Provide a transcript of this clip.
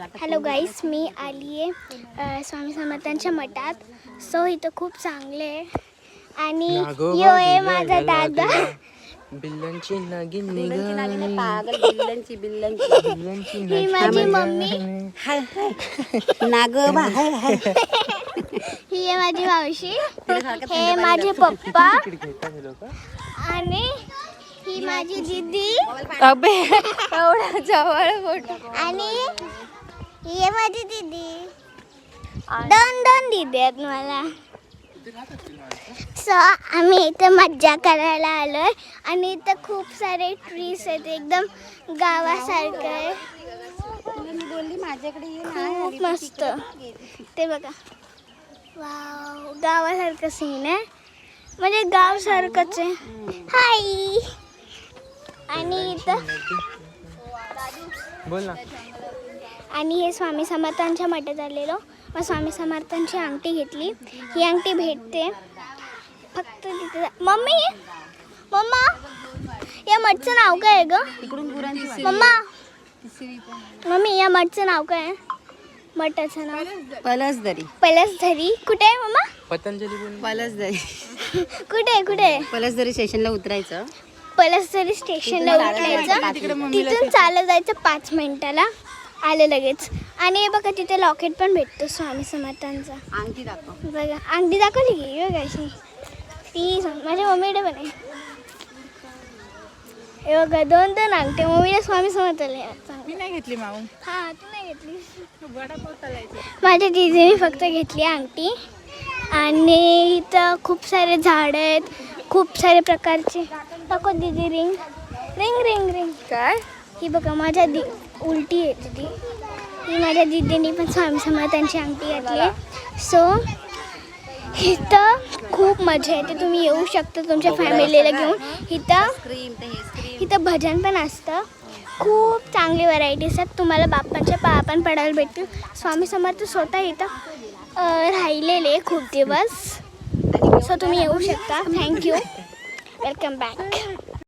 Hello गाईस, मी आली आहे स्वामी समर्थांच्या मठात. सो इथं खूप चांगले आहे आणि यो आहे माझा दादा. बिल्लांची नागिन पागल बिल्लांची ही माझी मम्मी. हाय हाय नागोबा हाय हाय. ही आहे माझी मावशी. हे माझे पप्पा आणि ही माझी दीदी. अबे एवढा जवळ फोटो. आणि ही आहे माझी दीदी. दोन दीदी आहेत मला. सो आम्ही इथे मज्जा करायला आलोय आणि इथं खूप सारे ट्रीज आहेत, एकदम गावासारखं आहे. मी बोलली माझ्याकडे ये खूप मस्त. ते बघा, वाव, गावासारखं सीन आहे, म्हणजे गाव सारखंच आहे. हाय. आणि इथं बोल ना. आणि हे स्वामी समर्थांच्या मठात आलेलो. मग स्वामी समर्थांची अंगठी घेतली. ही अंगठी भेटते फक्त तिथे. मम्मा या मठचं नाव काय आहे ग? मम्मी या मठचं नाव काय आहे? मठाचं नाव पलसधरी. कुठे आहे मम्मा? पतंजली पलसदरी. कुठे पलसदरी स्टेशनला उतरायचं. पलसधरी स्टेशनला उतरायचं. तिथून चालत जायचं 5 मिनिटाला. आले लगेच. आणि हे बघा तिथे लॉकेट पण भेटतो स्वामी समर्थांचा. अंगठी दाखव. बघा अंगठी दाखवली की बघा अशी. ती माझ्या मम्मीकडे पण आहे. हे बघा 2 अंगठे मम्मीने स्वामी समर्थाला. मी नाही घेतली माऊ. हा तू नाही घेतली. वडापाव चालायचं. माझ्या दीदीने फक्त घेतली अंगठी. आणि इथं खूप सारे झाड आहेत, खूप सारे प्रकारचे. दाखव दीदी. Ring ring ring ring. काय ही बघा माझ्या उलटी येते ती. ही माझ्या दीदीने पण स्वामी समर्थांची अंगठी घातली. सो इथं खूप मजा येते. तुम्ही येऊ शकता तुमच्या फॅमिलीला घेऊन. इथं भजन पण असतं. खूप चांगली व्हरायटीज आहेत. तुम्हाला बाप्पांच्या पाया पण पडायला भेटतील. स्वामी समर्थ स्वतः इथं राहिलेले खूप दिवस. सो तुम्ही येऊ शकता. थँक्यू. Welcome back.